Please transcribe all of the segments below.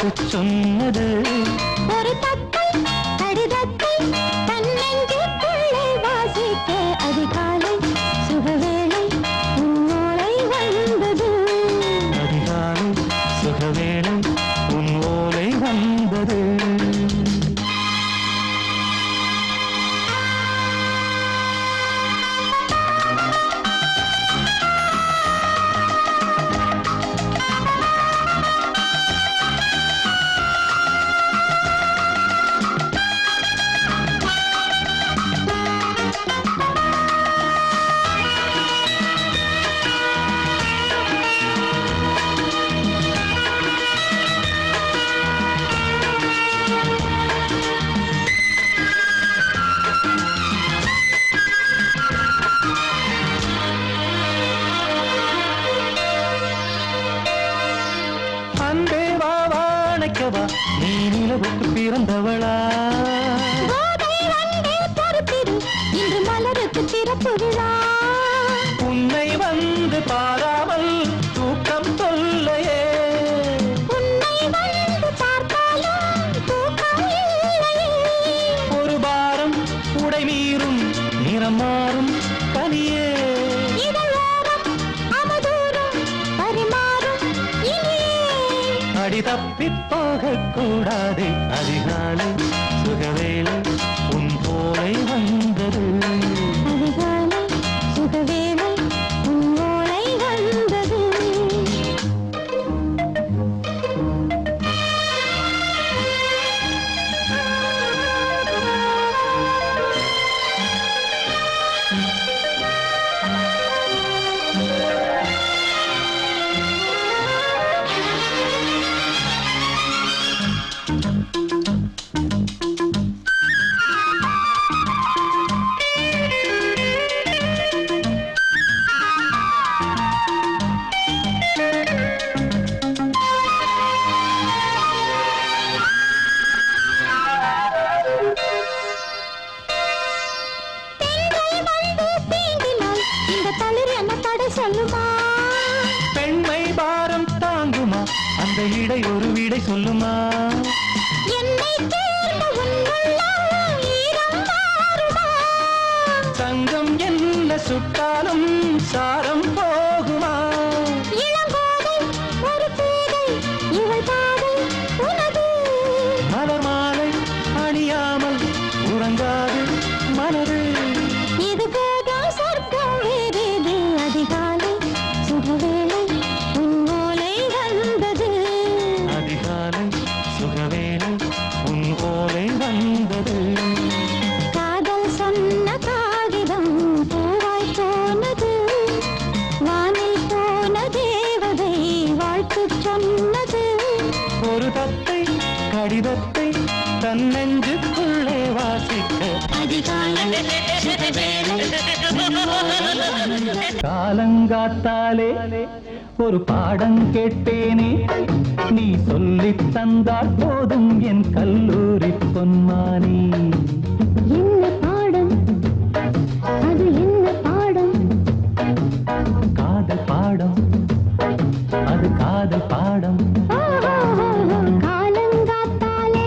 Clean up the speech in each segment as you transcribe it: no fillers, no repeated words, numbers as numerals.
வாழ்த்து சொன்னது ஒரு தத்தை கடிதத்தை தன்னெஞ்சுக்குள்ளே வாசிக்க அதிகாலை சுகவேளை உன்னோலை வந்தது. அதிகாலை சுகவேளை உன் ஓலை வந்தது. நீ நிலவுக்கு பிறந்தவளா? இன்று மலருக்கு திறப்பு விழா. உன்னை வந்து பாராமல் தூக்கம் சொல்லையே. உன்னை வந்து பார்த்தாலும் தூக்கம் இல்லையே. ஒரு பாரம் உடை மீறும் நிறம் மாறும் கனியே. அடி தப்பி போகக்கூடாது. அதிகாலை சுகவேளை உன் போலை வந்தது. அதிகாலை சுகவேளை உன் போலை வந்தது. பெண்மை பாரம் தாங்குமா? அந்த இடை ஒரு விடை சொல்லுமா? தங்கம் என்ன சுட்டாலும் சாரம் போகுமா? மலர் மாலை அணியாமல் உறங்காது மனது. இது போதும் சொர்க்கம் வேறேது. அதிகாலை சுகவேளை உன் ஓலை வந்தது. அதிகாலை சுகவேளை உன் ஓலை வந்தது. காதல் சொன்ன காகிதம் பூவாய் போனது. வானில் போன தேவதை வாழ்த்து சொன்னது. ஒரு தத்தை கடிதத்தை தன்னெஞ்சுக்குள்ளே வாசிக்க அதிகாலை சுகவேளை காலங்காத்தாலே ஒரு பாடம் கேட்டேனே. நீ சொல்லித் தந்தால் போதும் என் கல்லூரி பொன்மானி. என்ன பாடம் அது? என்ன பாடம்? காதல் பாடம். அது காதல் பாடம். காலங்காத்தாலே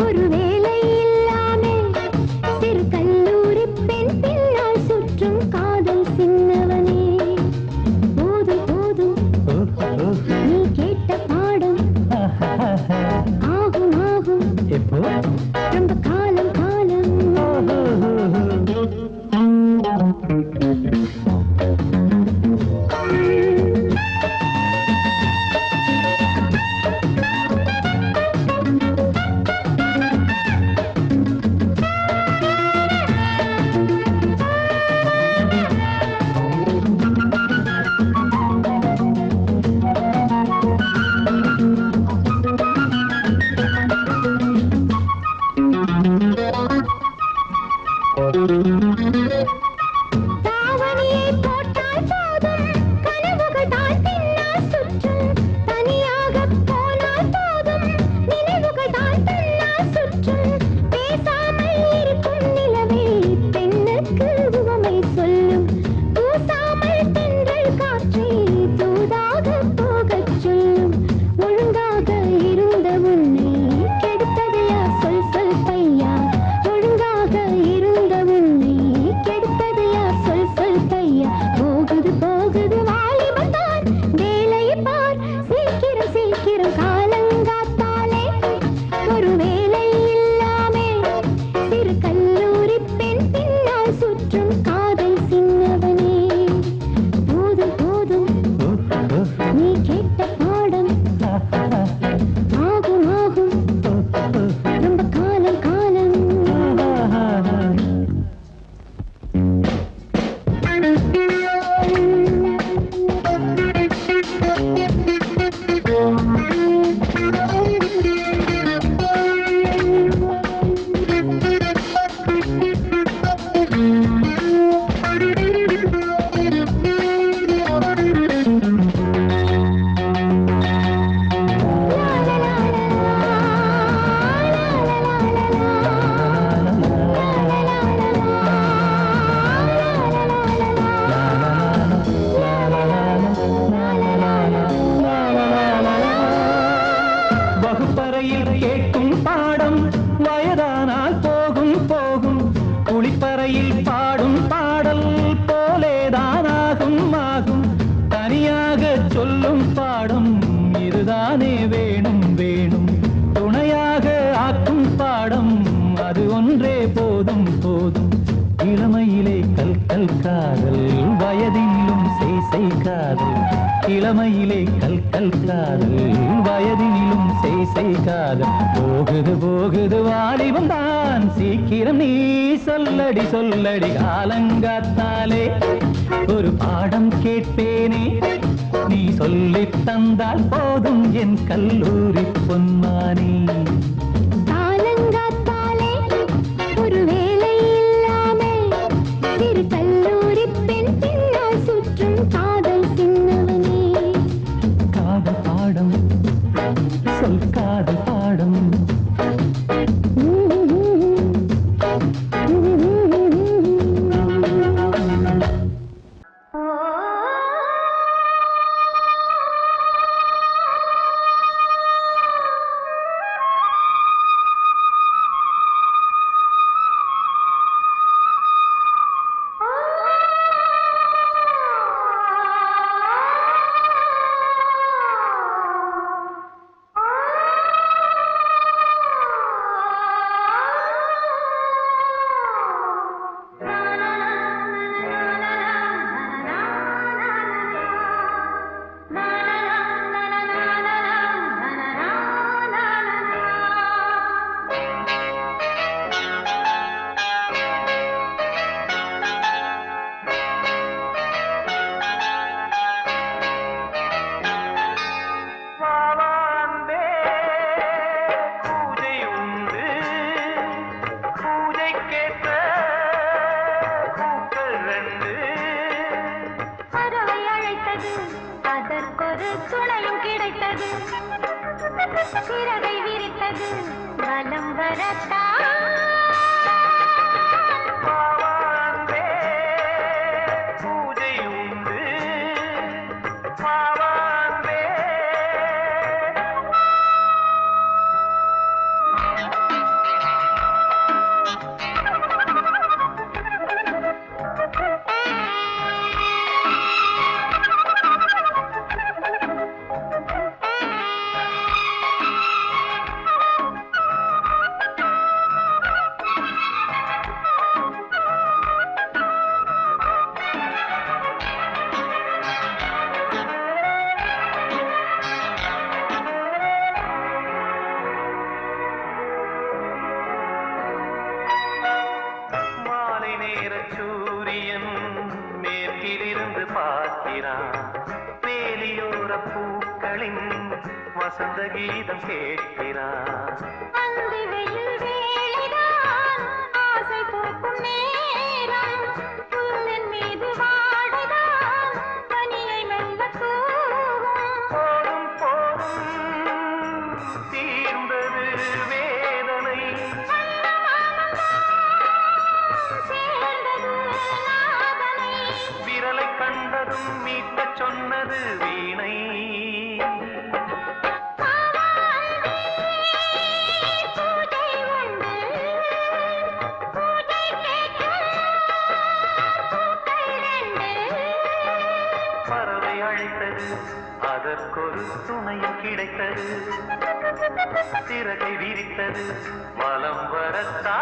ஒரு வேலை இல்லாமே சிறு கல்லூரி பெண் பின்னால் சுற்றும் காதல் சின்னவனே. போதும் போதும் நீ கேட்ட பாடம். ஆகும் ஆகும் எப்போ? ரொம்ப காலம் கல் காதல் வயதினிலும் செய் காதல் இளமையிலே கல் காதல் வயதினிலும் செய் காதல் போகுது போகுது வாலிபம் தான் சீக்கிரம் நீ சொல்லடி காலங்காத்தாலே ஒரு பாடம் கேட்பேனே நீ சொல்லித் தந்தால் போதும் என் கல்லூரி பொன்மானே காலங்காத்தாலே ஒரு வேலை இல்லாமல் சிறு கல்லூரி பெண் பின்னால் சுற்றும் காதல் சின்னவனே காதல் பாடம் சொல் காதல் பாடம் சிறகை விரித்தது வலம் வரத்தா பூஜை உண்டு சூரியன் மேற்கிலிருந்து பார்க்கிறான் வேலியோர பூக்களின் வசந்த கீதம் கேட்கிறான் ஆசை பூக்கும் நேரம் புல்லின் மீது வாடுதான் பனியை மெல்ல போதும் தீர்ந்தது வேதனை விரலை கண்டதும் மீட்ட சொன்னது வீணை பறவை அழைத்தது அதற்கொரு துணையும் கிடைத்தது சிறகை விரித்தது வலம் வரத்தா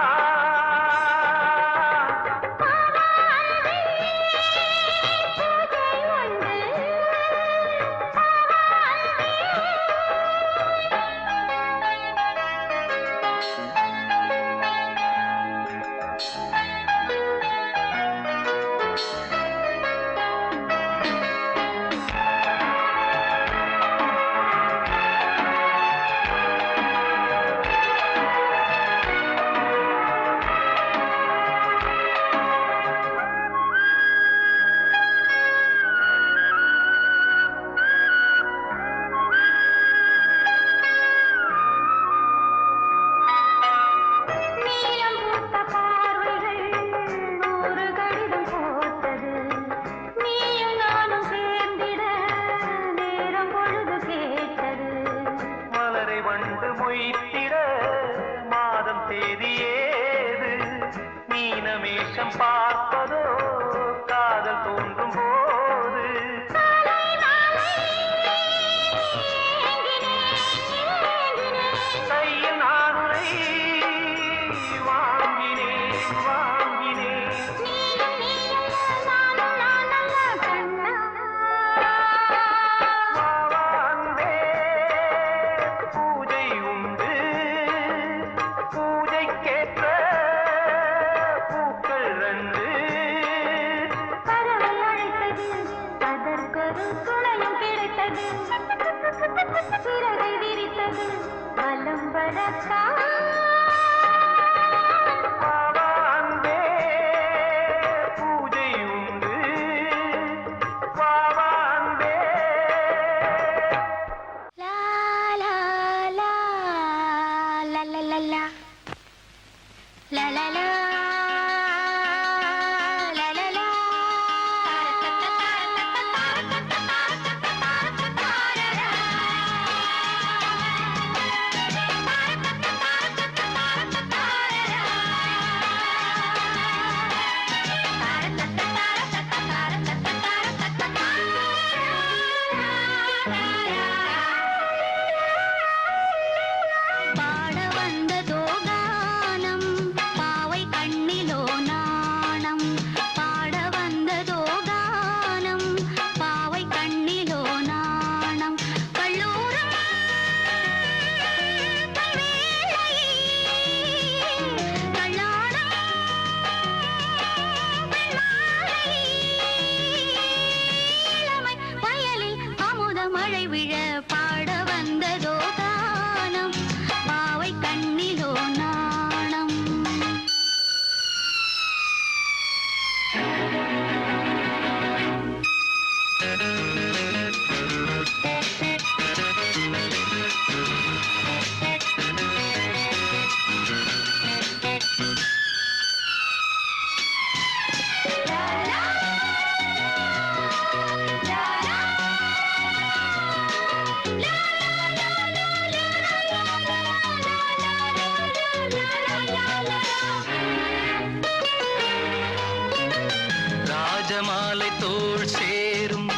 ராஜமாலை தோள் சேரும்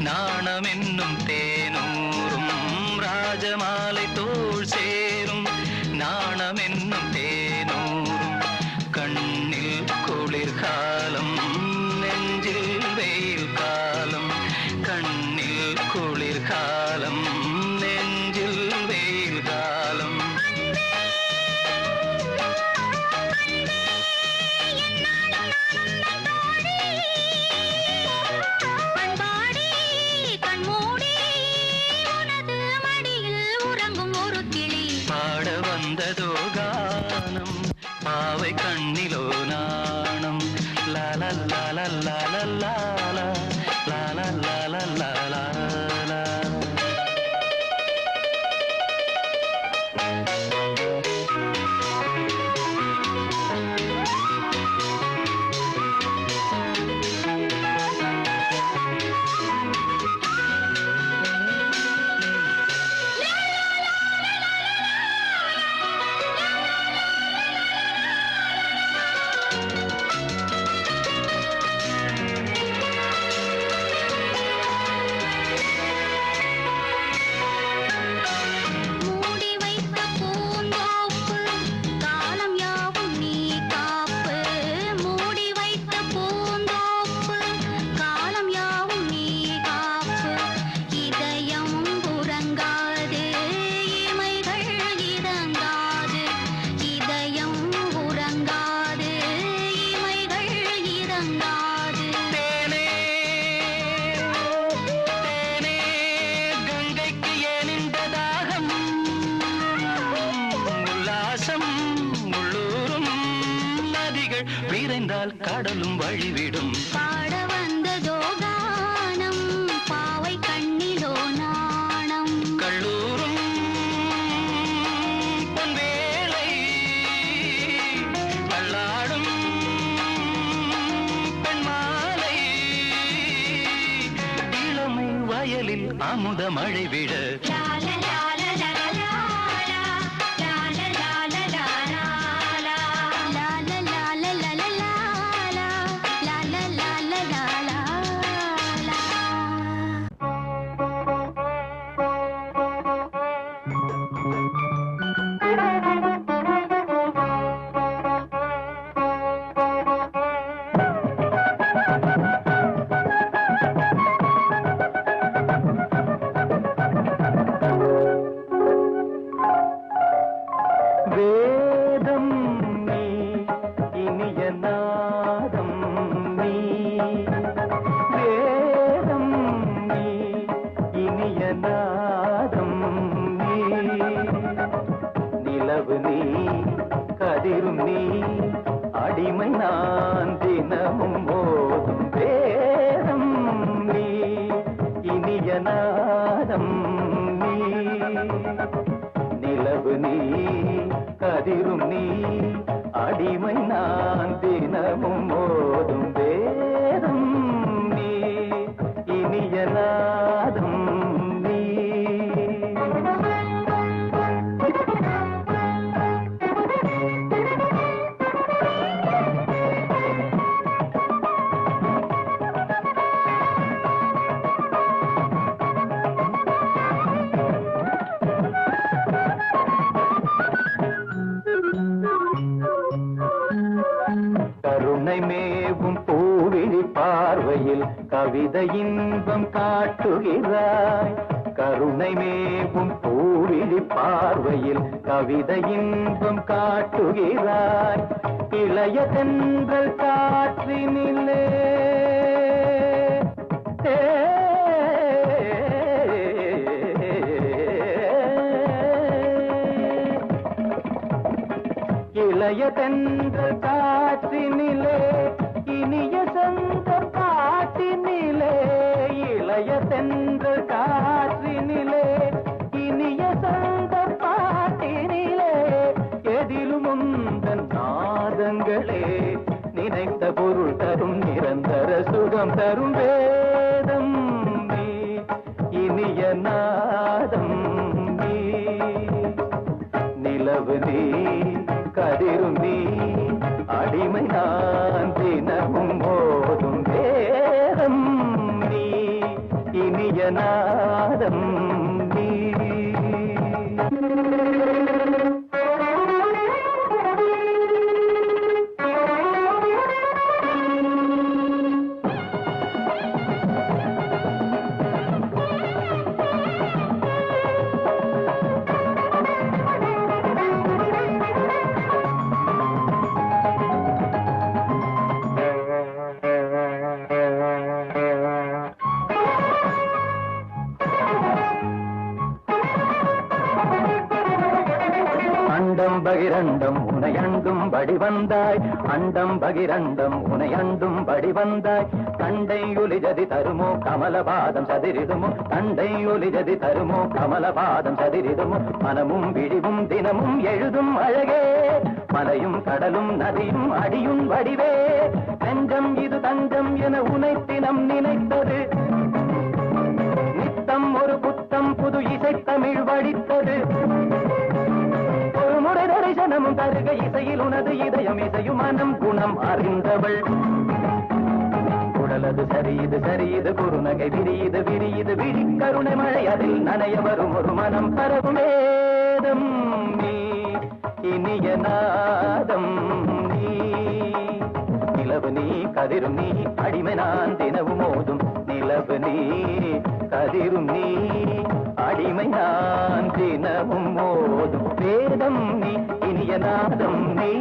நாணம் என்னும் தேனூரும் ராஜமாலை தோள் சேரும் நாணம் என்னும் தேனூரும் கண்ணில் குளிர்காலம் நெஞ்சில் வெயில் காலம் கண்ணில் குளிர்காலம் நெஞ்சில் வெயில் காலம் வந்ததோ கானம் பாவை கண்ணிலோ நாணம் லால லால லால லால லால லால லால விரைந்தால் கடலும் வழிவிடும் பாட வந்ததோ கானம் பாவை கண்ணிலோ நாணம் கல்லூரும் பொன்வேளை பல்லாடும் பெண்மாலை இளமை வயலில் அமுத மழை விட நிலவு நீ கதிரும் நீ அடிமை நான் தினமும் போதும் வேதம் நீ இனிய நாதம் நீ நிலவு நீ கதிரும் நீ அடிமை நான் தினமும் மோதும் வேதம் நீ இனிய நாதம் நீ. கருணை மேவும் பூவிழி பார்வையில் கவிதை இன்பம் காட்டுகிறாய். கருணை மேவும் பூவிழி பார்வையில் கவிதை இன்பம் காட்டுகிறாய். இளைய தென்றல் காற்றினிலே இளைய தென்றல் காற்றினிலே இனிய சொந்த பாட்டினிலே. இளைய தென்றல் காற்றினிலே இனிய சொந்த பாட்டினிலே. எதிலும் உந்தன் நாதங்களே நினைத்த பொருள் தரும் நிரந்தர சுகம் தரும் வேதம் நீ இனிய நாதம் நீ. நிலவு நீ கதிரும் நீ அடிமை நான் தினமும் மோதும் வேதம் நீ இனிய நாதம் நீ. அண்டம் பகிரண்டம் உனையண்டும் படி வந்தாய். அண்டம் பகிரண்டம் உனையண்டும் படி வந்தாய். தண்டை ஒலிஜதி தருமோ கமலபாதம் சதிரிடுமோ. தண்டை ஒலிஜதி தருமோ கமலபாதம் சதிரிடுமோ. மனமும் விழிவும் தினமும் எழுதும் அழகே. மலையும் கடலும் நதியும் அடியும் வடிவே. நெஞ்சம் இது தஞ்சம் என உனை தினம் நினைத்தது. நித்தம் ஒரு புத்தம் புது இசை தமிழ் வடித்தது. தரிசனமும் தருக இசையில் உனது இதயம் இசையும் மனம் குணம் அறிந்தவள். குடலது சரியுது சரியுது குறுநகை விரியுது விரியுது விழி கருணை மழை அதில் நனைய வரும் ஒரு மனம் பரவும் வேதம் நீ இனிய நாதம் நீ. நிலவு நீ கதிரும் நீ அடிமை நான் தினவும் மோதும். நிலவு நீ கதிரும் நீ அடிமை நான் தினமும் மோதும் வேதம் நீ இனிய நாதம் நீ.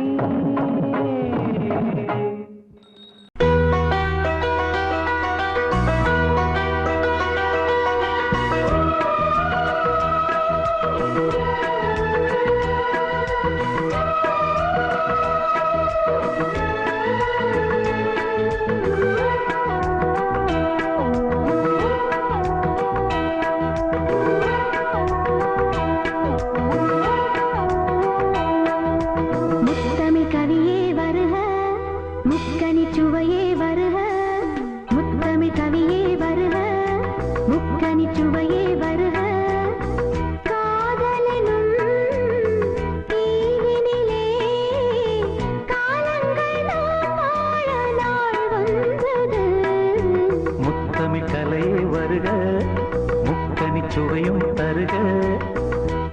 சுவையும் தருக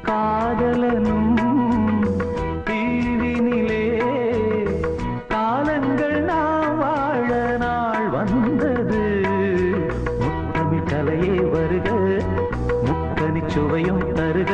காதலனும் தீவினிலே. காலங்கள் நாம் வாழ நாள் வந்தது. முத்தமிழ் கலையே வருக முக்கனி சுவையும் தருக.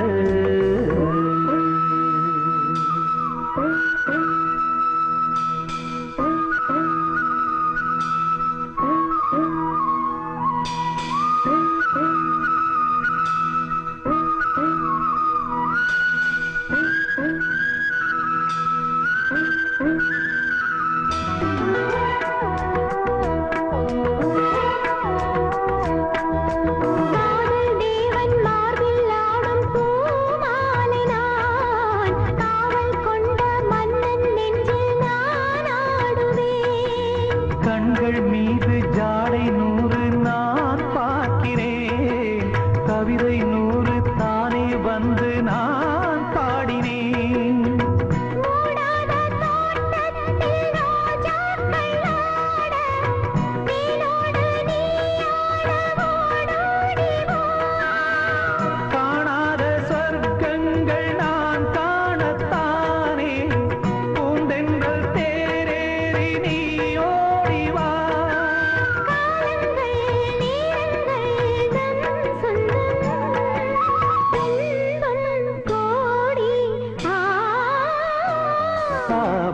காவல் கொண்ட மன்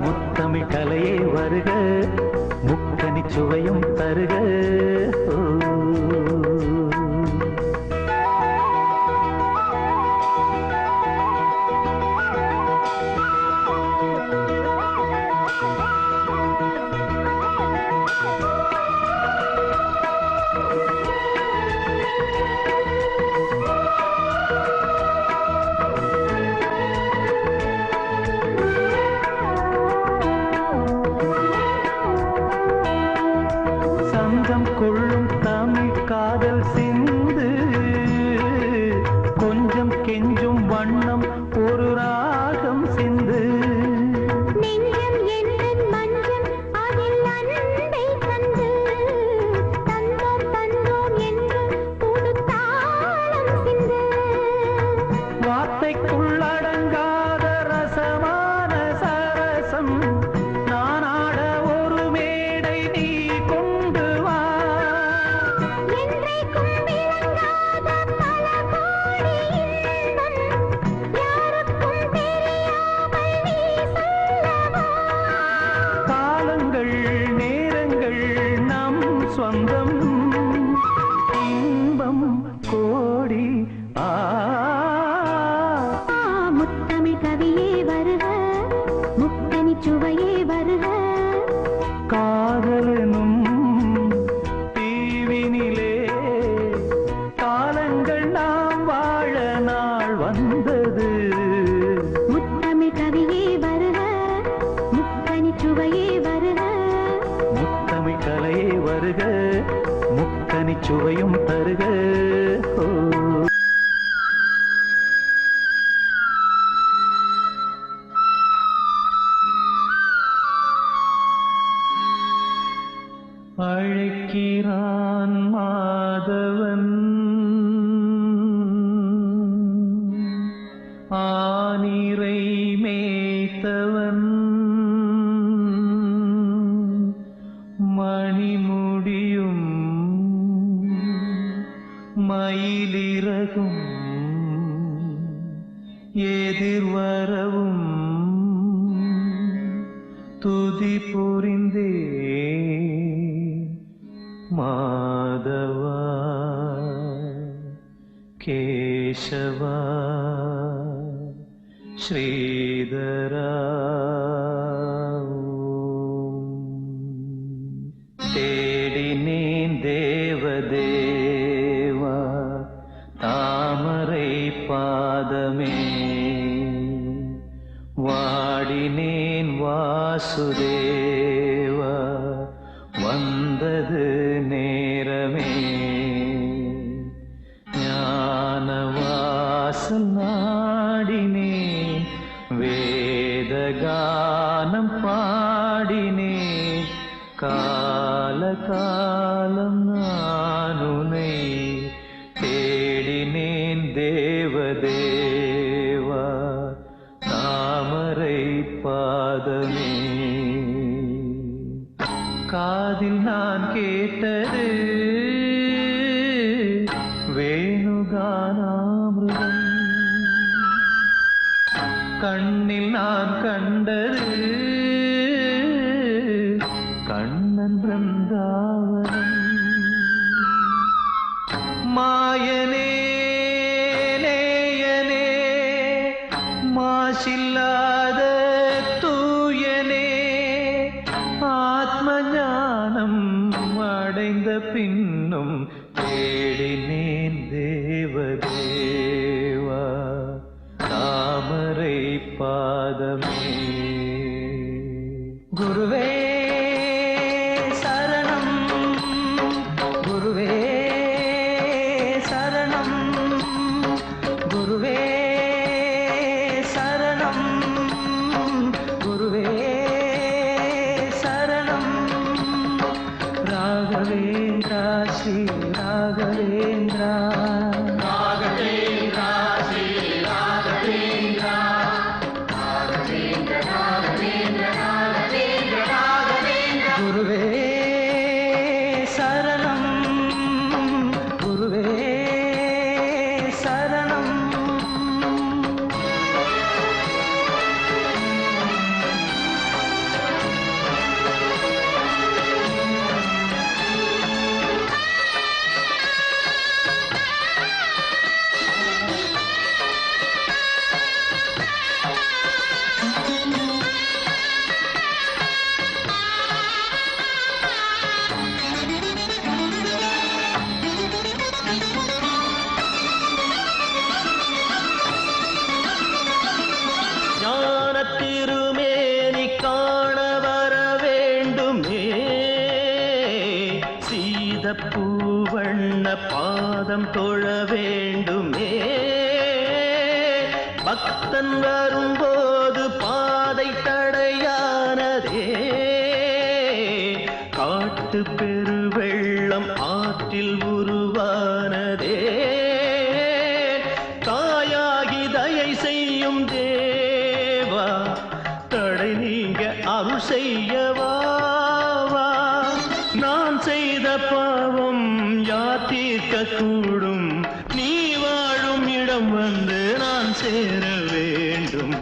முத்தமிழ் கலையே வருக, முக்கனி சுவையும் தருக. சங்கம் கொள்ளும் தமிழ் காதல் சிந்து, கொஞ்சம் கெஞ்சும் வண்ணம் ஒரு ராகம் சிந்து. நெஞ்சம் என்னும் மஞ்சம் அதில் அன்பை கண்டு, தந்தோம் தந்தோம் என்று புது தாளம் சிந்து. வார்த்தைக்குள்ளடங்காத ரசமான சரசம் நானாட ஒரு மேடை நீ கொண்டு வா. என்றைக்கும் விளங்காத பல கோடி இன்பம் யாருக்கும் தெரியாமல் நீ சொல்லவா. காலங்கள் நேரங்கள் நம் சொந்தம், இன்பம் கோடி. முத்தமிழ் கவியே வருக, முக்கனி சுவையே வருக. காதலனும் தீவினிலே காலங்கள் நாம் வாழ நாள் வந்தது. முத்தமிழ் கவியே வருக, முக்கனி சுவையே வருக. முத்தமிழ் கலையே வருக, முக்கனி சுவையும் தருக. அழைக்கிறான் மாதவன், ஆனிரை மேய்த்தவன், மணிமுடியும் மயிலிறகும் எதிர்வரவும் துதி புரிந்தே மாதவா கேசவா ஸ்ரீதரா. தேடினேன் தேவதேவா தாமரை பாதமே, வாடினேன் வாசுதேவா வந்தது நேரமே. ஞானவாசல் நாடினேன், வேதகானம் பாடினேன், காலகாலம் நானுனை தேடினேன் தேவதேவா தாமரை பாதமே. காதில் நான் கேட்டது வேணுகானாமிருதம், கண்ணில் நான் கண்டது கண்ணன் பிருந்தாவனம். மாயனே நேயனே மாசில்லாத தூயனே, ஆத்ம ஞானம் அடைந்த பின்னும் தேடினேன் தேவதேவா தாமரை பாதமே. குருவே சரணம், குருவே சரணம், குருவே சரணம், குருவே சரணம். ராகவேந்திரா ஸ்ரீ ராகவேந்திரா, ராகவேந்திரா ஸ்ரீ ராகவேந்திரா, ராகவேந்திர ராகவேந்திர ராகவேந்திர பாதம் தொழ வேண்டுமே பக்தன் வரும்போது பாதை தடையானதே காட்டு பெருவெள்ளம் ஆற்றில் உருவானதே தாயாகி தயை செய்யும் தேவா தடை நீங்க அருள் செய்யவா நான் செய்த பாவம் யார் தீர்க்க கூடும் நீ வாழும் இடம் வந்து நான் சேர வேண்டும்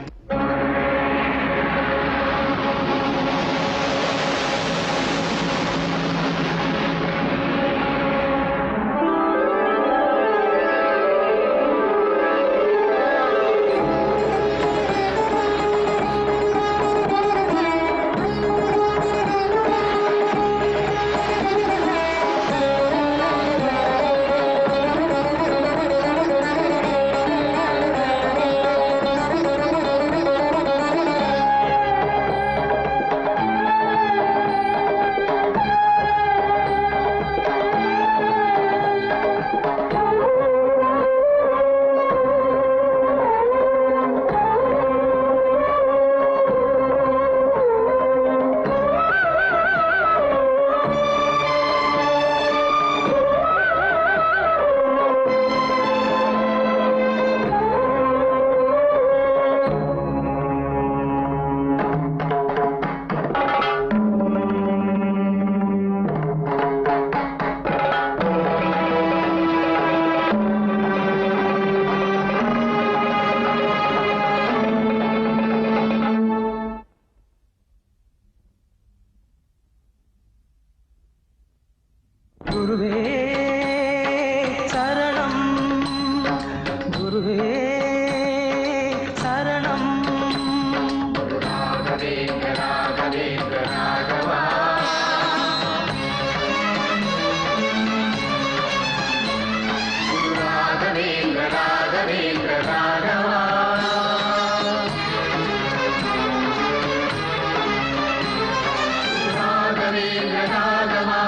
குருவே சரணம் குருவே சரணம் ராகவேந்திர ராகவேந்திர ராகவா ராகவேந்திர ராகவேந்திர ராகவா ராகவேந்திர ராகவா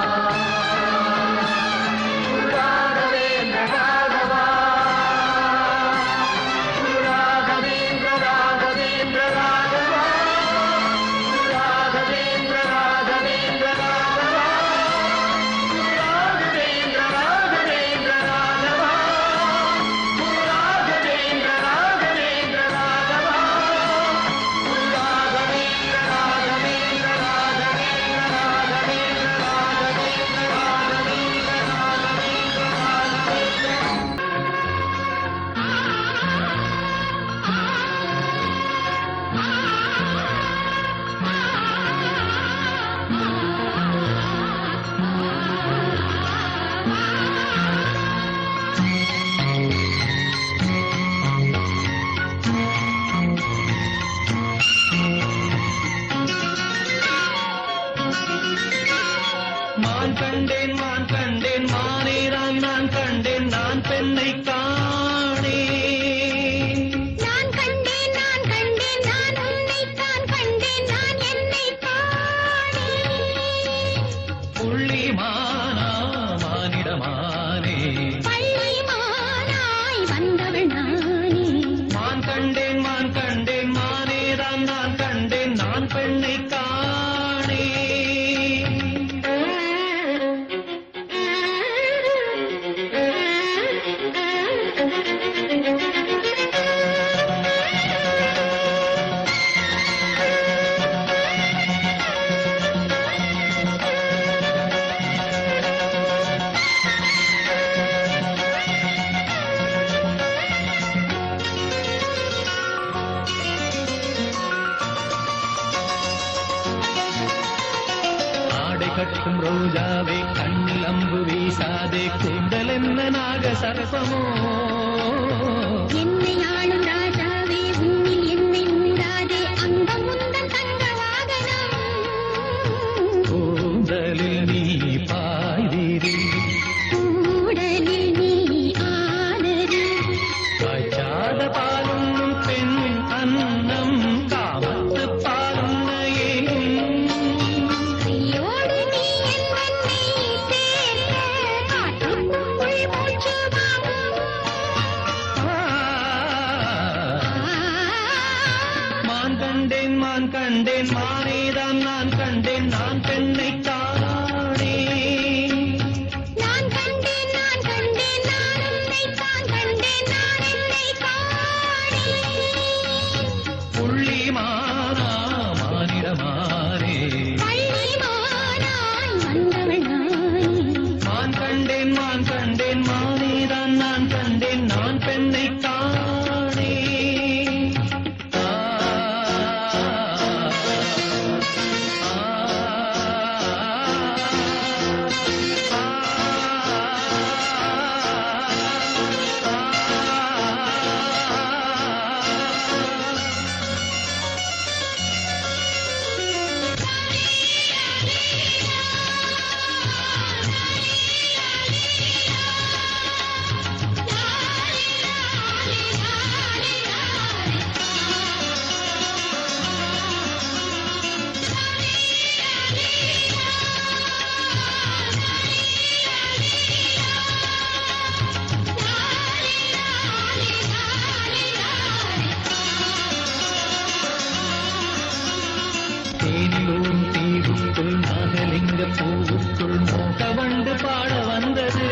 மான் கண்டேன் மானேதான் நான் கண்டேன் நான் பெண்ணை காணேன் நான் கண்டேன் நான் உன்னைத்தான் கண்டேன் நான் என்னை காணேன் புள்ளி மானா மானிடமானே பள்ளி மானாய் வந்தவள் நானே மான் கண்டேன் மானேதான் நான் கண்டேன் நான் பெண்ணை கட்டும் ரோஜாவே கண்ணில் அம்பு வீசாதே கூந்தல் என்ன நாக சர்ப்பமோ என்னை ஆளும் ராஜாவே உன்னில் என்னை உண்டாதே அந்த முந்தன் தங்க வாகனம் கூந்தலில் நீ பாய்வீரி கூடலில் நீ ஆனது காய்ச்சாத பாலுண்ணும் பெண் அன்னம் காமத்து பாலுண்ணையே கையோடு நீ என் மண்ணை சேர்க்க காற்றுக்குள் மூச்சு கண்டேன் மானேதான் நான் கண்டேன் நான் பெண்ணை தானே நான் கண்டேன் நான் கண்டேன் நான் உன்னை தான் கண்டேன் நான் என்னை காணேன் புள்ளி மானா மானிடமானே பள்ளி மானாய் வந்தவள் நானே மான் கண்டேன் மானேதான் நான் கண்டேன் நான் பெண்ணை தானே தேனிலூரும் தீவுக்குள் நாகலிங்க பூவுக்குள் மோகவண்டு பாட வந்தது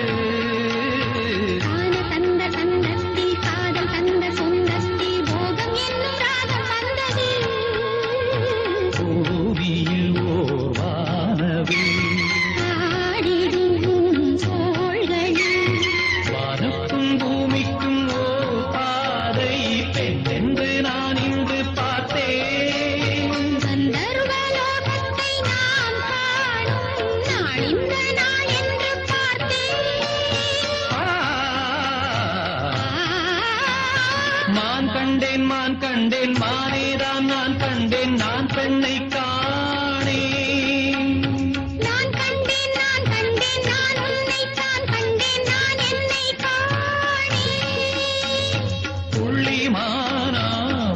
காண தந்த தந்தத்தில் காதல் தந்த சொந்தத்தில் போகம் என்னும் ராகம் வந்தது பூவியில் ஓர் வானவில் ஆடிடும் தோள்களில் வானத்தும் பூமிக்கும் ஓர் பாதை பெண் என்று நான் இன்று பார்த்தேன் கந்தர்வலோகத்தை நாம் காணும் நாள் இந்த நாள் என்று பார்த்தேன் மான் கண்டேன் மானேதான் நான் கண்டேன் நான் பெண்ணை காணேன் நான் கண்டேன் நான் கண்டேன் நான் உன்னை தான் கண்டேன் நான் என்னை காணேன் புள்ளி மானா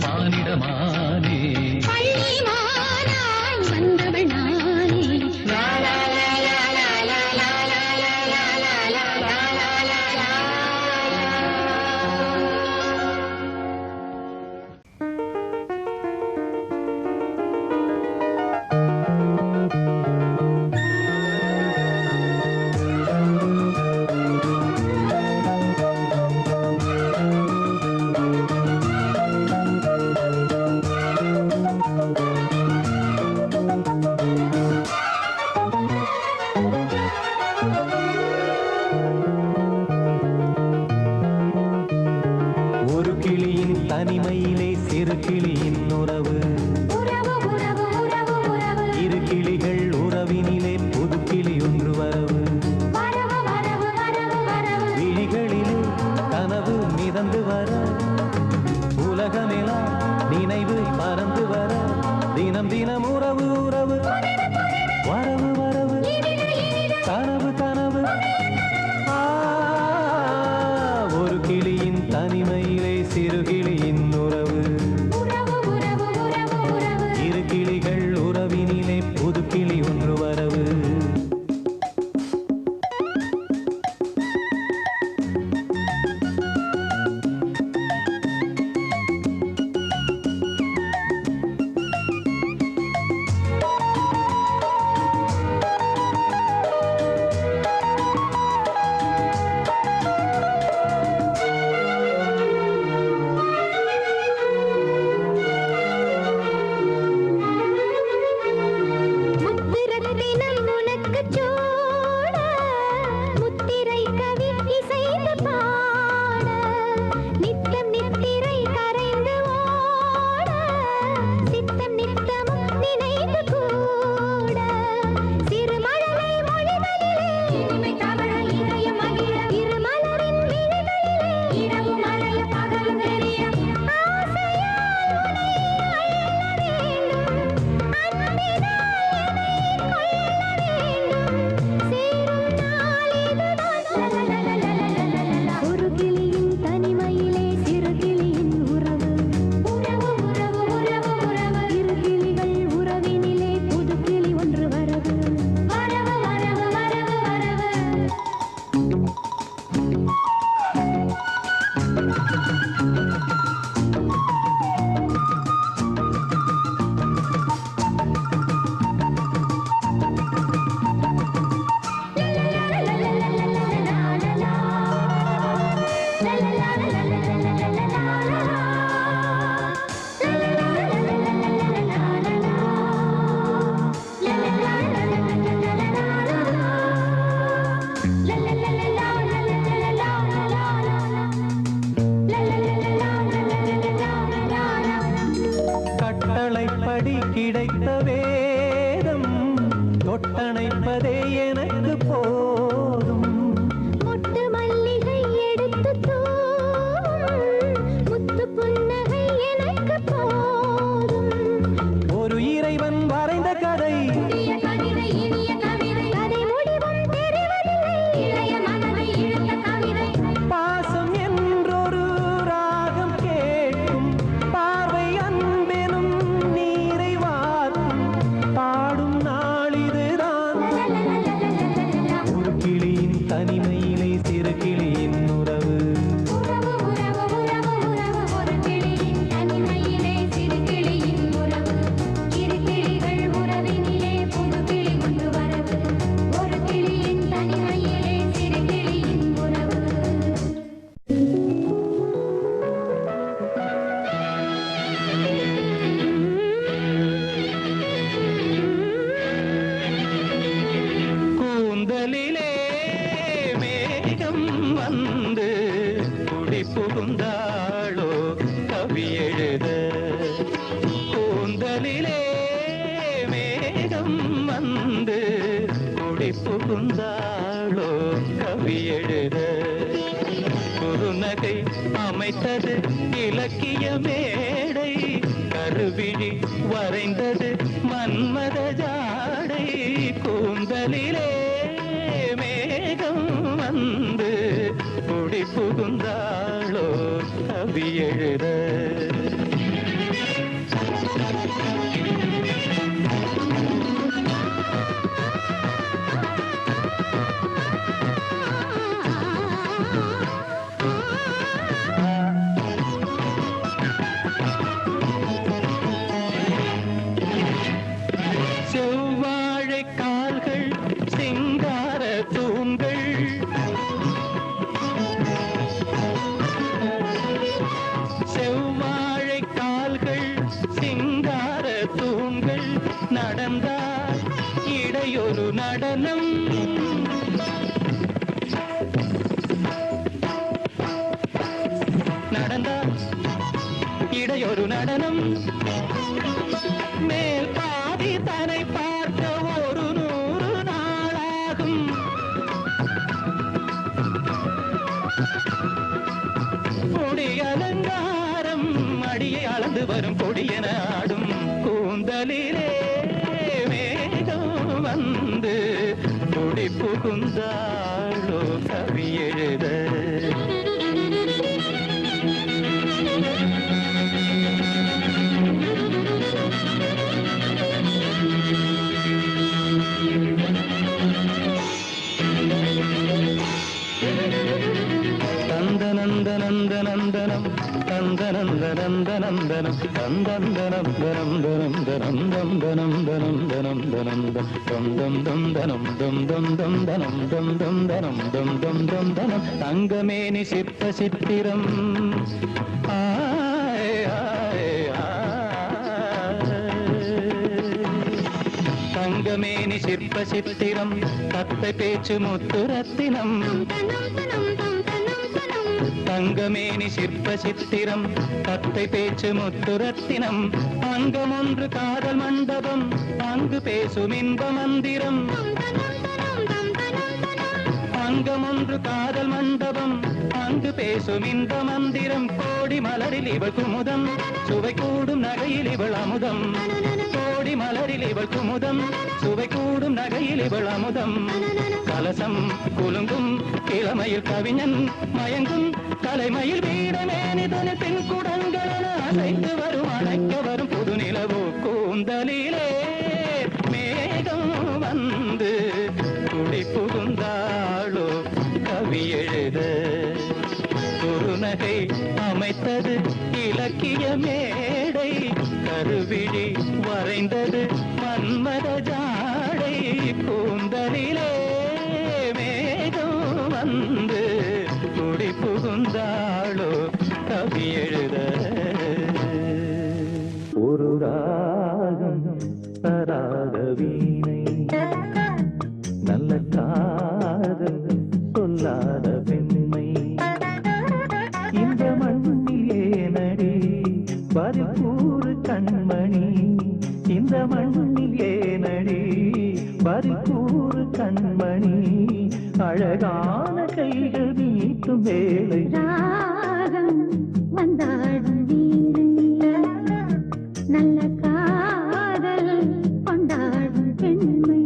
மானிடமானே பள்ளி மானாய் வந்தவள் நானே லா லா லா லா லா லா லா லா லா லா லா லா லா லா லா. ஒரு கிளியின் தனிமையிலே சிறு கிளியின் உறவு உறவு உறவு உறவு உறவு இரு கிளிகள் உறவினிலே புது கிளி ஒன்று வரவு வரவு வரவு வரவு வரவு விழிகளிலே கனவு மிதந்து வர உலகமெல்லாம் நினைவு பறந்து வர தினம் தினம் உறவு உறவு வரவு வரவு கனவு கனவு ஒரு கிளியின் தனிமையிலே சிறு கிளியின் உறவு உறவு உறவு உறவு உறவு இரு கிளிகள் உறவினிலே புது கிளி ஒன்று வரவு தொட்டணைப்பதே எனக்கு போதும். மொட்டு மல்லிகை எடுத்து முத்து புன்னகை எனக்கு போதும். ஒரு இறைவன் வரைந்த கதை, புதிய கவிதை இனிய கவிதை, கதை முடிவும் தெரிவதில்லை, இளைய மனதை இழுத்த கவிதை. பாசம் என்றொரு ராகம் கேட்கும், பார்வை அன்பெனும் நீரை வார்க்கும், பாடும் நாளிதுதான். ஒரு கிளியின் தனிமையிலே சிறு கிளியின் உறவு, உறவு உறவு உறவு உறவு, ஒரு கிளியின் தனிமையிலே சிறு கிளியின் உறவு. இரு கிளிகள் உறவினிலே புது கிளி கொண்டு வரவு, ஒரு கிளியின் தனிமையிலே சிறு கிளியின் உறவு. கூந்தலிலே மேகம் வந்து குடி புகுந்தாளோ கவி எழுத. கூந்தலிலே மேகம் வந்து குடி புகுந்தாளோ கவி எழுத. குறுநகை அமைத்தது இலக்கிய மேடை, கருவிழி வரைந்தது மன்மத ஜாடை. கூந்தலிலே மேகம் வந்து குடி புகுந்தாளோ கவி எழுத. செவ்வாழை கால்கள் சிங்கார தூண்கள், செவ்வாழை கால்கள் சிங்கார தூண்கள், நடந்தால் இடையொரு நடனம். நடந்தால் இடையொரு நடனம். மேல் பாதி தன்னை பார்க்க ஒரு 100 நாளாகும். கொடி அலங்காரம் அடியை அளந்து வரும் கொடியென ஆடும். கூந்தலிலே மேகம் வந்து குடி புகுந்தாளோ கவி எழுத. நந்தனந்தனந்தனம் தந்தனந்தனந்தனந்தனம் தந்தந்தனம் தனம் தனம் தனம் தம் தனம் தனம் தனம் தனம் தம் தம் தம் தனம் தம் தம் தம் தனம் தம் தம் தனம் தம் தம் தம் தனம். தங்கமேனி சிற்ப சித்திரம், ஆய் ஆய் ஆய். தங்கமேனி சிற்ப சித்திரம், தத்தை பேச்சு முத்துரத்தினம். தங்கமேனி சிற்ப சித்திரம், தத்தை பேச்சு முத்துரத்தினம். அங்கம் ஒன்று காதல் மண்டபம், அங்கு பேசும் இன்ப மந்திரம். அங்கம் ஒன்று காதல் மண்டபம், அங்கு பேசும் இன்ப மந்திரம். கோடி மலரில் இவள் குமுதம், சுவை கூடும் நகையில் இவள் அமுதம். கோடி மலரில் இவள் குமுதம், சுவை கூடும் நகையில் இவள் அமுதம். கலசம் குலுங்கும் இளமையில் கவிஞன் மயங்கும், கலைமையில் வீரமேனிதனு பெண் குடங்களென அசைந்து வரும் அணைக்க வரும் புது நிலவோ. கூந்தலிலே மேகம் வந்து குடி புகுந்தாளோ கவி எழுத. குறுநகை அமைத்தது இலக்கிய மேடை, கருவிழி வரைந்தது மன்மத ஜாடை. கூந்தலிலே மேகம் வந்து குடி புகுந்தாளோ கவி எழுத. ஒரு ராகம் தராத வீணை, நல்ல காதல் சொல்லாத பெண்மை. இந்த மண்ணிலே நடி பரிபூர் கண்மணி, இந்த மண்ணிலே நடி பறிக்கூறு கண்மணி அழகான கைகள் நீட்டும் வேளை ராகம் வந்தாடும் வீணை நல்ல காதல் கொண்டாடும் பெண்மை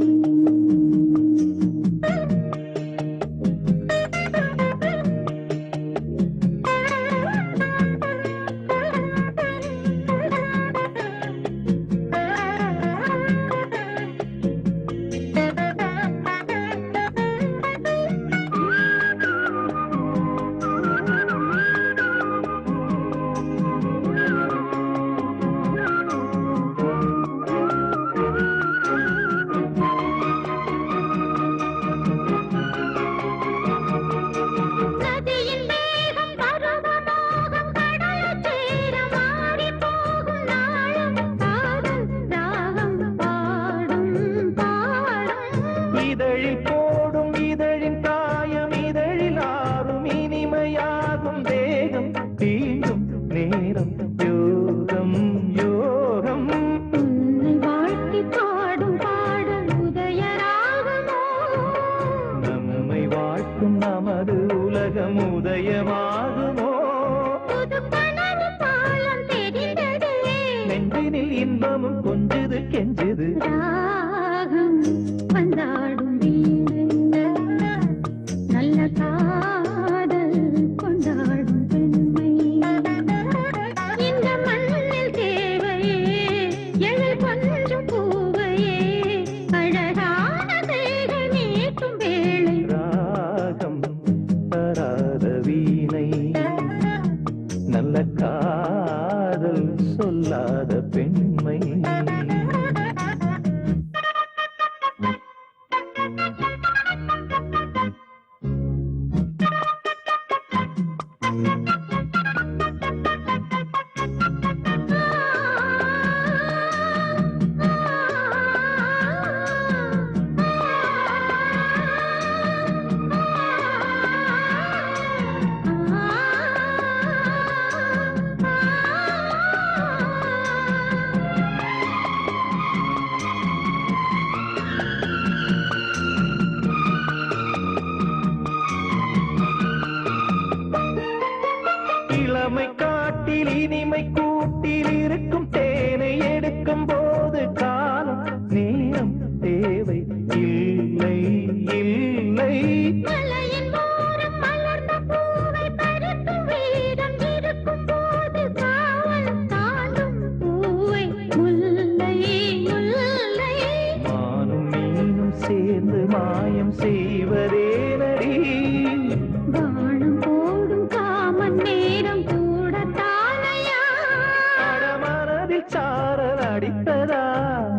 இதழில் போடும் இதழின் காயம் இதழில் ஆறும் இனிமையாகும் தேகம் தீண்டும் நேரம் யோகம் யோகம் உன்னை வாழ்த்தி பாடும் பாடல் உதயராகமோ நம்மை வாழ்த்தும் நமது உலகம் உதயமாகுமோ புது கனவு பாலம் தெரிந்ததே நெஞ்சினில் இன்பமும் கொஞ்சுது கெஞ்சுது ராகம் வந்தாடும் வீணை நல்ல காதல் கொண்டாடும் பெண்மை இந்த மண்ணில் தேவையே எழில் கொஞ்சம் பூவையே அழகான கைகள் நீட்டும் வேளை ராகம் தராத வீணை நல்ல காதல் சொல்லாத பெண்மை இளமை காட்டில் இனிமை கூட்டில் இருக்கும் தேனை எடுக்கும் போது காலம் நேரம் தேவை இல்லை இல்லை மலையின் ஓரம் மலர்ந்த பூவை பறிக்கும் வீரம் இருக்கும் போது காவல் தாண்டும் பூவை முல்லை முல்லை மானும் மீனும் சேர்ந்து மாயம் செய்வதே நடி வானம் போடும் காமன் நேரம் கூட தானையா மனதில் சாரல் அடித்ததா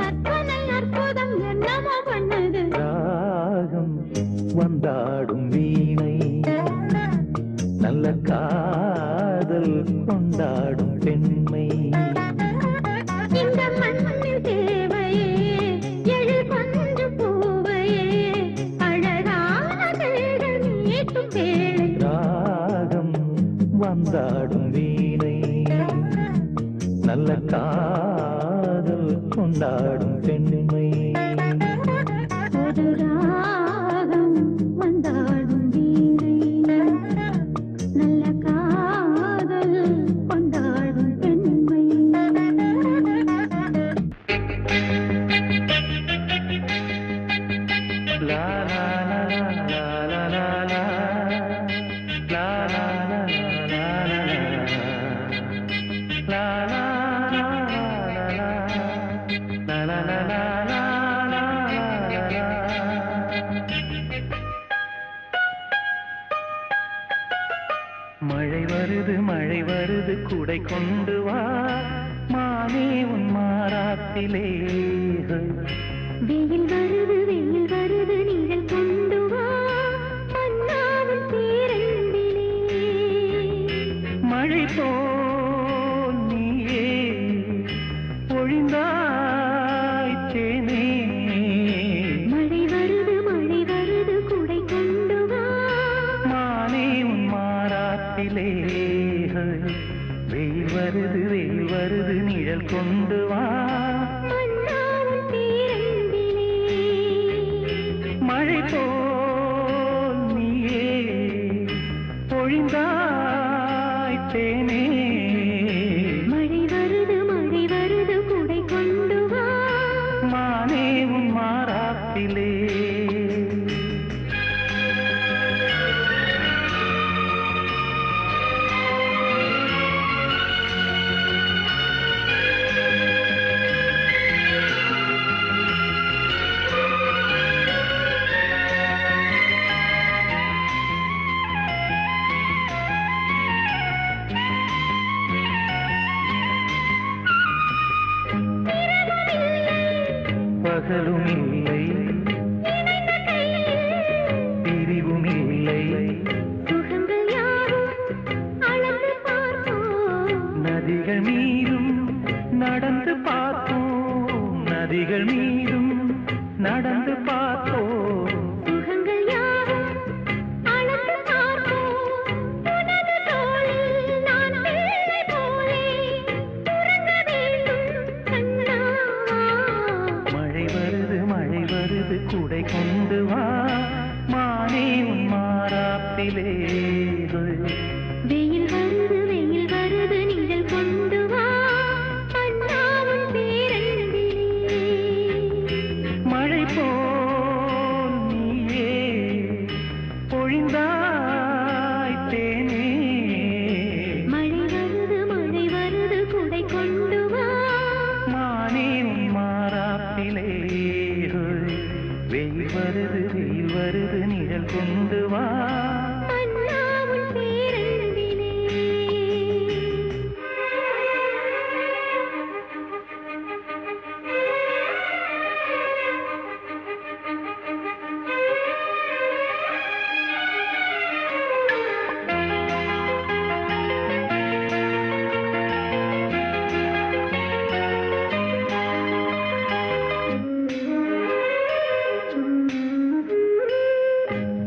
கற்பனை அற்புதம் என்னமோ பண்ணது ராகம் வந்தாடும் வீணை நல்ல காதல் கொண்டாடும் பெண்மை இந்த மண்ணில் தேவையே எழில் கொஞ்சம் பூவையே அழகான கைகள் நீட்டும் வேளை ராகம் வந்தாடும் வீணை நல்ல காதல் கொண்டாடும் பெண்மை ஒரு ராகம் வந்தாடும் வீணை நல்ல காதல் கொண்டாடும் பெண்மை லா லா லா லா லா லா லா லா லா லா லா லா மழை வருது குடை கொண்டு வா மானே உன் மாறாத்திலே வெயில் வருது நீங்கள் கொண்டு வா மன்னாவின் பேரன்பிலே மழை போல் நீயே ஒழிந்தாய் தேனே மழை வருது குடை கொண்டு வா மானே உன் மாறாத்திலே வெயில் வருது நிழல் கொண்டு வா மன்னா பகலும் இல்லை பிரிவும் இல்லை சுகங்கள் யாவும் அளந்து பார்ப்போம் நதிகள் மீதும் நடந்து பார்த்தோம் நதிகள் மீதும் நடந்து பார்த்தோம் சுகங்கள் யாவும் அளந்து பார்ப்போம் உனது தோளில் நான் பிள்ளை போலே உறங்க வேண்டும் கண்ணா மழை வருது குடை கொண்டு வா மானே உன் மாறாப்பிலே வெயில் வருது நிழல் கொண்டு வா அண்ணாவின் பேரன்பிலே மழை போல் நீயே பொழிந்தாய் தேனே மழை வருது குடை கொண்டு வா மானே உன் மாறாப்பிலே வெயில் வருது நிழல் கொண்டு வா அண்ணாவின் பேரன்பிலே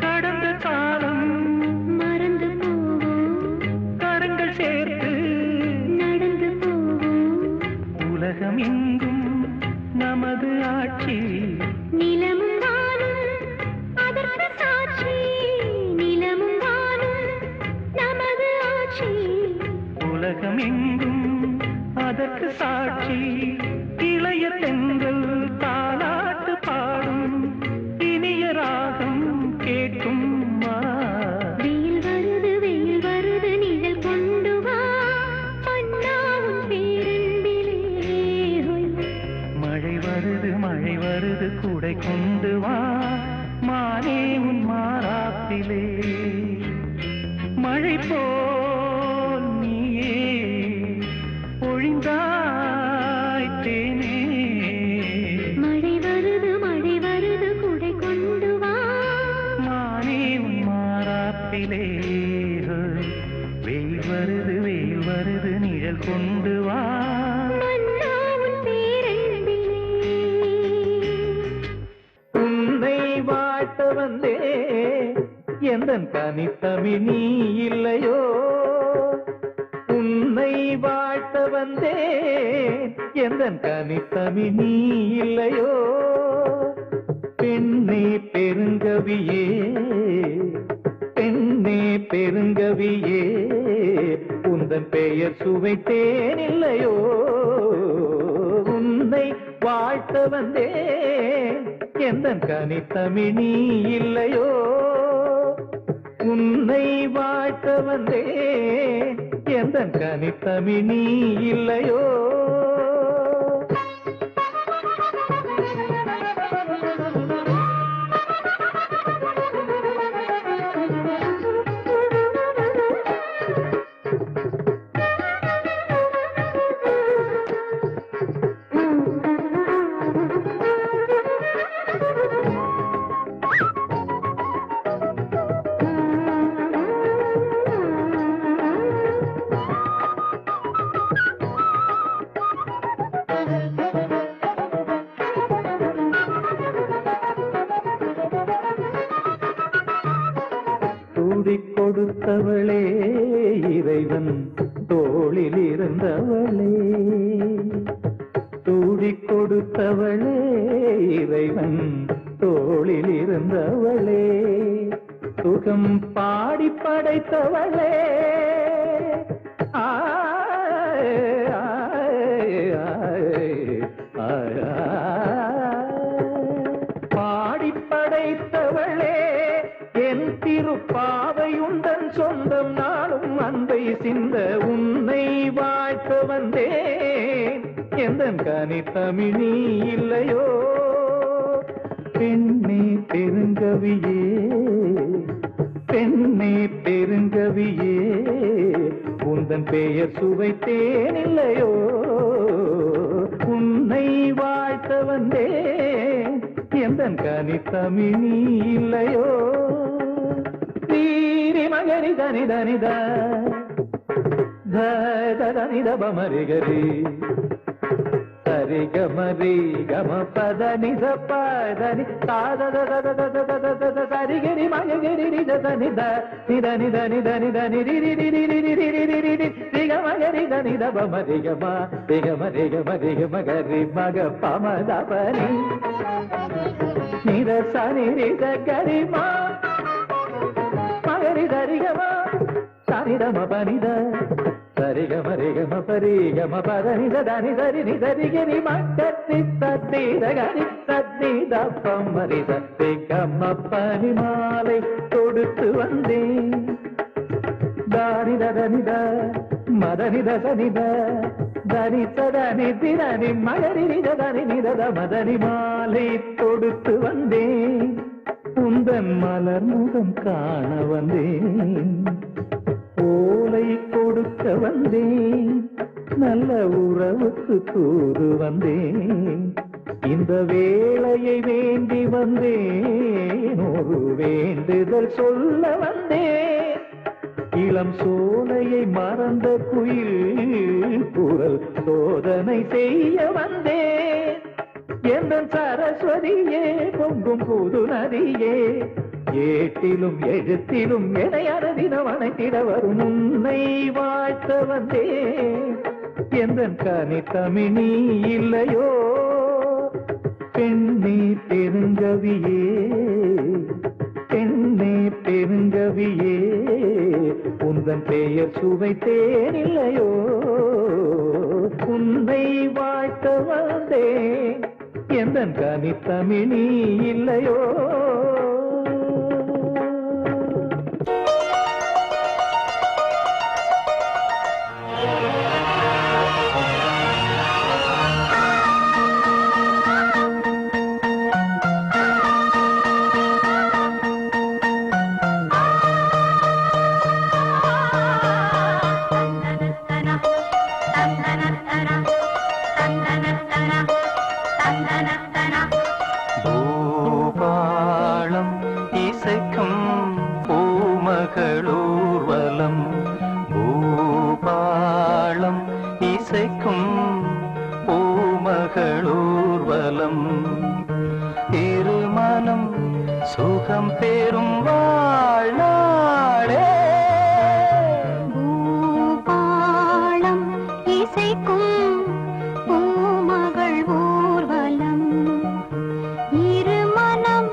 கடந்த காலம் மறந்து போவோம் கரங்கள் சேர்த்து நடந்து போவோம் உலகம் எங்கும் நமது ஆட்சி நிலமும் வானும் அதற்கு சாட்சி நிலமும் வானும் நமது ஆட்சி உலகம் எங்கும் அதற்கு சாட்சி இளைய தென்றல் தாலாட்டு பாடும் இனிய ராகம் கேட்கும் வா. வெயில் வருது நிழல் கொண்டு வா அண்ணாவின் பேரன்பிலே மழை வருது கூடை கொண்டு வா மானே உன் மாறாப்பிலே மழை போல் நீயே பொழிந்தாய் தேனே மழை வருது குடை கொண்டு வா மானே உன் மாறாப்பிலே வெயில் வருது நிழல் கொண்டு வா அண்ணாவின் பேரன்பிலே உன்னை வாழ்த்த வந்தே எந்தன் தனித்தமிழ் நீ இல்லையோ உன்னை வாழ்த்த வந்தே எந்தன் தனித்தமிழ் நீ இல்லையோ பெண்ணே பெருங்கவியே பெண்ணே பெருங்கவியே உந்தன் பெயர் சுவைத்தேன் இல்லையோ உன்னை வாழ்த்த வந்தேன் எந்தன் கனித்தமிழ் நீ இல்லையோ உன்னை வாழ்த்த வந்தேன் எந்தன் கனித்தமிழ் நீ இல்லையோ சூடிக் கொடுத்தவளே இறைவன் தோளில் இருந்தவளே சூடிக் கொடுத்தவளே இறைவன் தோளில் இருந்தவளே சுகம் பாடி படைத்தவளே ஆய், ஆய், ஆய், ஆய், பாடி படைத்தவளே என் திருப்பாவையுந்தன் சொந்தம் நாளும் அன்பை சிந்த உன்னை வாழ்த்த வந்தேன் எந்தன் கனித்தமிழ் நீ இல்லையோ பெண்ணே பெருங்கவியே பெண்ணே பெருங்கவியே உந்தன் பெயர் சுவைத்தேன் இல்லையோ உன்னை வாழ்த்த வந்தேன் எந்தன் கனித்தமிழி இல்லையோ நீரி மகரி தனி தனித தனித பமரிகரி சரி கமரி கம பத நித பதனி சரிகரி மகரி நித நித நித நித நித நித நிக மகரி நித பமரி கம ரிக மகரி மக பமத பனி நித சனி நித கரிமா மகரி தரிகமா சனிதம பனித சரிகம ரிகம பரிகம பதனித தனி சரி நிதரிகிரி மக்கத்தி தத்திதகரி தத்தித பம்மரி சத்திகம பனி மாலை தொடுத்து வந்தேன் தானித தனித மதனித சனித தனி சதனி தினி மகரி நித தனி நித மதனி மாலை தொடுத்து வந்தேன் உந்தன் மலர் முகம் காண வந்தேன் ஓலை கொடுக்க வந்தேன் நல்ல உறவுக்கு தூது வந்தேன் இந்த வேளையை வேண்டி வந்தேன் ஒரு வேண்டுதல் சொல்ல வந்தேன் இளம் சோலையை மறந்த குயில் குரல் சோதனை செய்ய வந்தேன் எந்த சரஸ்வதியே பொங்கும் புது நதியே ஏட்டிலும் எழுத்திலும் எனையான தினம் அணைத்திட வரும் உன்னை வாழ்த்த வந்தேன் எந்த கனி தமிழி இல்லையோ பெண்ணே பெருங்கவியே பெண்ணே பெருங்கவியே உந்தன் பெயர் சுவைத்தேன் இல்லையோ உன்னை வாழ்த்த வந்தேன் எந்த கனி தமிழி இல்லையோ பூபாளம் இசைக்கும் பூமகளூர்வலம் பூபாளம் இசைக்கும் பூமகளூர்வலம் திருமணம் சுகம் பெறும் வாழ்நாளே பூபாளம் இசைக்கும் பூமகள் ஊர்வலம் இருமனம்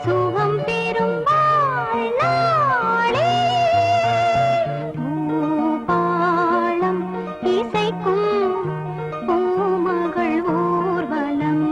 சுகம் பெறும் வாழ்நாளே பூபாளம் இசைக்கும் பூமகள் ஊர்வலம்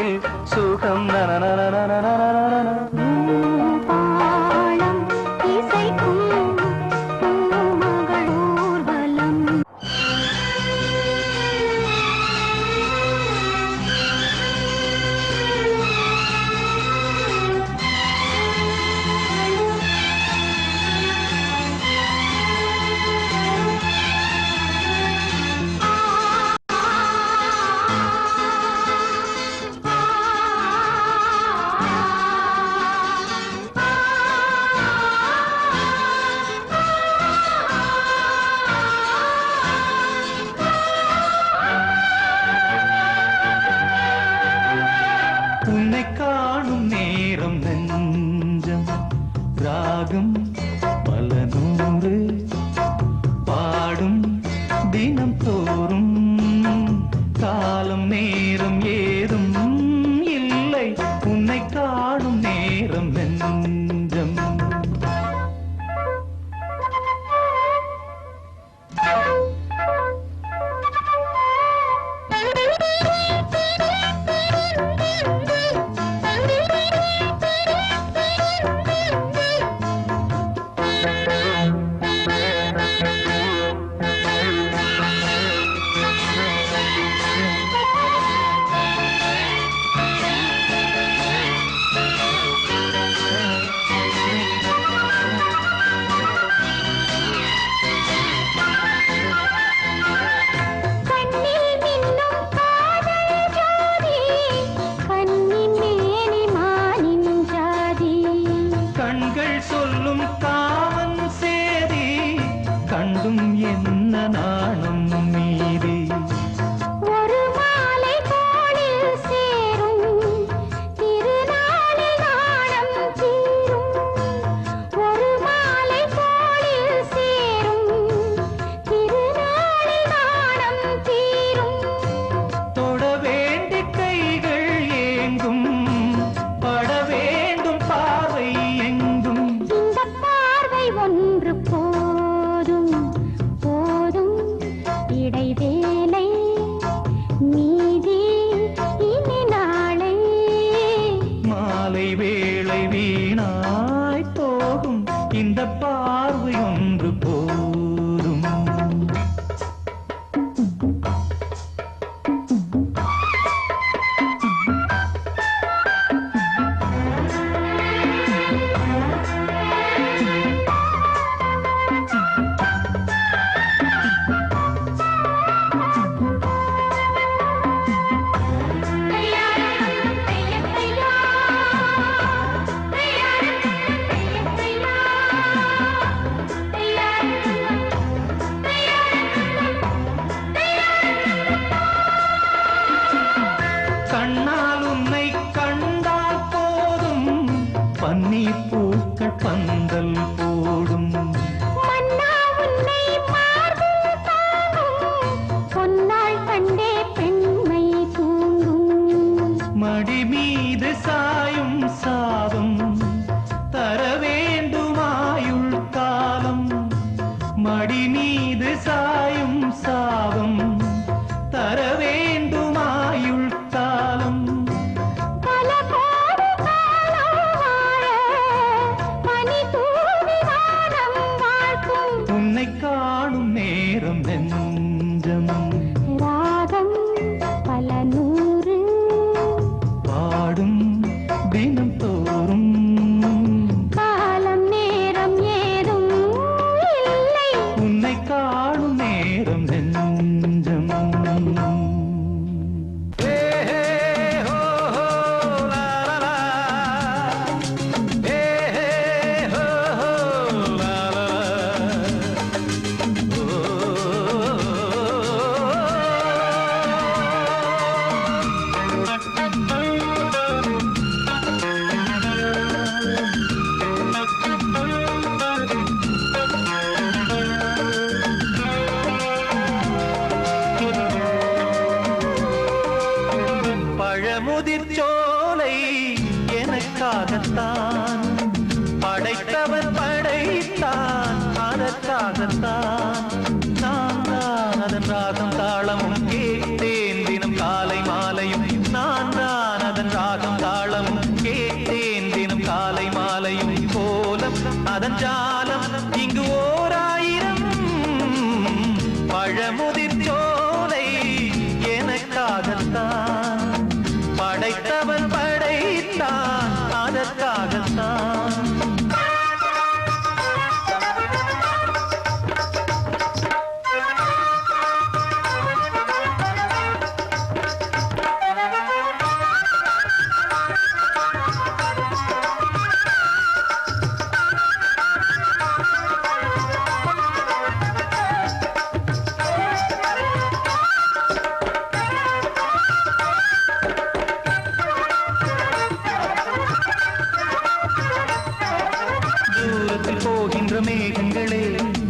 பாட்டில் சுகம் பாலம் இசைக்கும் பூமகள் ஊர்வலம். உன்னை காணும் நேரம் நெஞ்சம் ராகம் பல நூறு பாடும் தினம் தோறும் காலம் நேரம் ஏதும் இல்லை உன்னை காணும் நேரம் நெஞ்சம் கண்ணில் மின்னும் காதல் ஜோதி, கண்ணின் மேனி மானின் ஜாதி. கண்கள் சொல்லும் காமன் சேதி கண்டும் என்ன நாணம் மீதி ஒரு மாலை தோளில் சேரும், திருநாளில் நாணம் தீரும். ஒரு மாலை தோளில் சேரும், திருநாளில் நாணம் தீரும். தொட வேண்டி கைகள் ஏங்கும் பட வேண்டும் பார்வை எங்கும் இந்த பார்வை ஒன்று போதும் போதும், இடைவேளை மீதி இனி நாளை. மாலை வேளை வீணாய் போகும் இந்த பார்வை ஒன்று போதும் கண்ணால் உன்னை கண்டால் போதும் பன்னீர் பூக்கள் பந்தல் போடும் மன்னா உன்னை மார்பில் தாங்கும், பொன்னாள் கண்டே பெண்மை தூங்கும். மடி மீது சாயும் சாபம் தர வேண்டுமாயுள் காலம் மடி மீது சாயும் சாபம் தர வேண்டுமாயுள் காலம் பல கோடி காலம் வாழ பனி தூவி வானம் வாழ்த்தும். உன்னை காணும் நேரம் நெஞ்சம் ராகம் பல நூறு பாடும் தினம் தோறும் காலம் நேரம் ஏதும் இல்லை உன்னை காணும் நேரம் நெஞ்சம் பழமுதிர்ச்சோலை எனக்காகத்தான் படைத்தவன் படைத்தான் அதற்காகத்தான் நான் தான் அதன் ராகம் தாளமும் கேட்டேன் தினம் காலை மாலையும் நான் தான் அதன் பழமுதிர் சோலை எனக்காகத்தான் படைத்தவன் படைத்தான் அதற்காகத்தான். போகின்ற மேகங்களே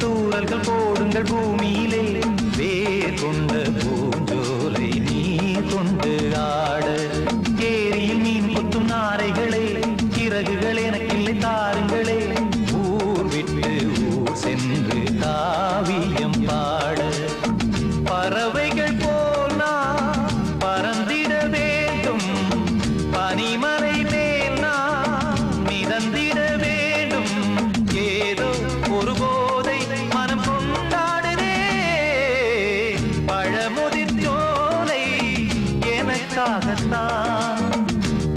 தூரல்கள் போடுங்கள் பூமியிலே வேர் கொண்ட பூஞ்சோலை நீ கொண்டு ஆட. ஏரியில் மீன் கொத்தும் நாரைகளே சிறகுகள் எனக்கில்லை தாருங்களே ஊர் விட்டு ஊர் சென்று காவியம் பாட. பறவைகள் போல் நான் பறந்திட வேண்டும் பனிமலை மேல் நான் மிதந்திட வேண்டும். ஏதோ ஒரு போதை மனம் கொண்டாடுதே பழமுதிர் சோலை எனக்காகத்தான்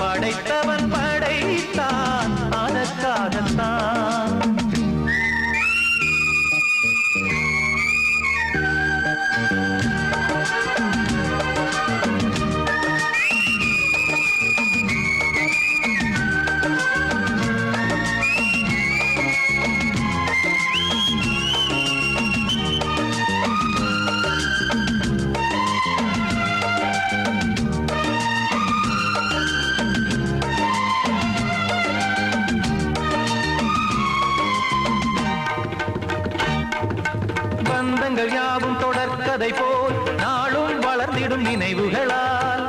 படைத்தவன் படைத்தான் அதற்காகத்தான். பந்தங்கள் யாவும் தொடர்கதை போல் நாளும் வளர்ந்திடும் நினைவுகளால்.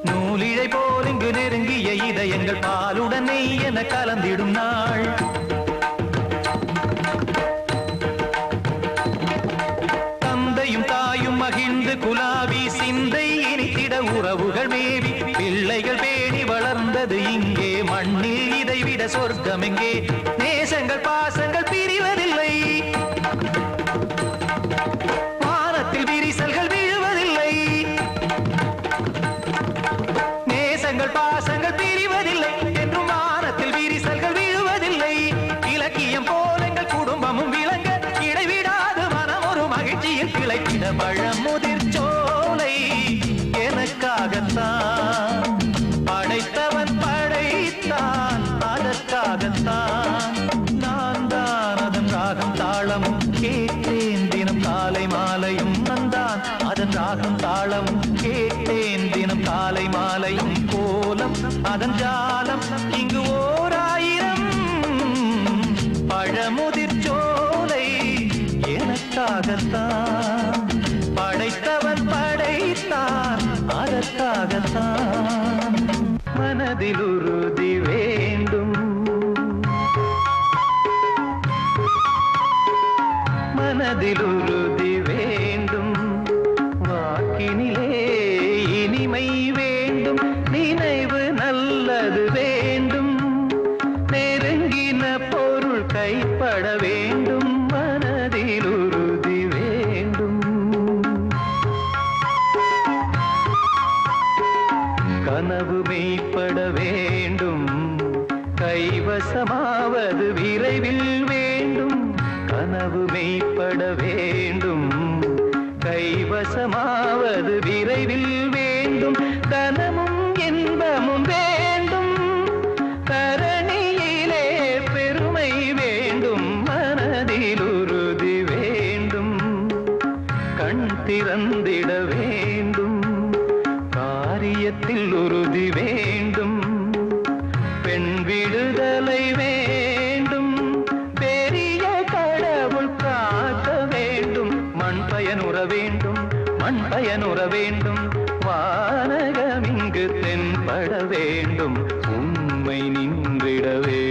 நூலிழை போல் இங்கு நெருங்கிய இதயங்கள் பாலுடன் நெய் என கலந்திடும் நாள். தந்தையும் தாயும் மகிழ்ந்து குலாவி சிந்தை இனித்திட உறவுகள் மேவி பிள்ளைகள் பேணி வளர்ந்தது இங்கே மண்ணில் இதைவிட சொர்க்கம் எங்கே. நேசங்கள் பாசங்கள் பிரிவதில்லை வானத்தில் விரிசல்கள் விழுவதில்லை. நேசங்கள் பாசங்கள் பிரிவதில்லை என்றும் வானத்தில் விரிசல்கள் விழுவதில்லை. இலக்கியம் போல எங்கள் குடும்பமும் விளங்க இடைவிடாது மனம் ஒரு மகிழ்ச்சியில் கிளைக்கிட. பழமுதிர் சோலை எனக்காகத்தான் படைத்தவன் படைத்தான் அதற்காகத்தான். நான் தான் அதன் ராகம் தாளமும் கேட்டேன் தினம் காலை மாலையும். நந்தான் அதன் ராகம் தாளமும் கேட்டேன் தினம் காலை மாலையும். கோலம் அதன் ஜாலம் இங்கு ஓர் ஆயிரம். பழமுதிர் சோலை எனக்காகத்தான் படைத்தவன் படைத்தான் அதற்காகத்தான். மனதில் உறுதி வேண்டும் மனதில் உறுதி வேண்டும் வாக்கினிலே இனிமை வேண்டும் நினைவு நல்லது வேண்டும் நெருங்கின பொருள் கைப்பட வேண்டும் மனதில் உறுதி வேண்டும். கனவு மெய்ப்பட வேண்டும் கைவசமாவது விரைவில் வேண்டும். கனவு மெய்ப்பட வேண்டும் கைவசமாவது விரைவில் வேண்டும். தனமும் இன்பமும் வேண்டும் தரணியிலே பெருமை வேண்டும் மனதில் உறுதி வேண்டும். கண் திறந்திட வேண்டும் காரியத்தில் உறுதி வேண்டும். பெண் விடுதலை வேண்டும் பெரிய கடவுள் காக்க வேண்டும். மண் பயனுற வேண்டும் மண் பயனுற வேண்டும் வானகம் இங்கு தென்பட வேண்டும் உண்மை நின்றிட வேண்டும்.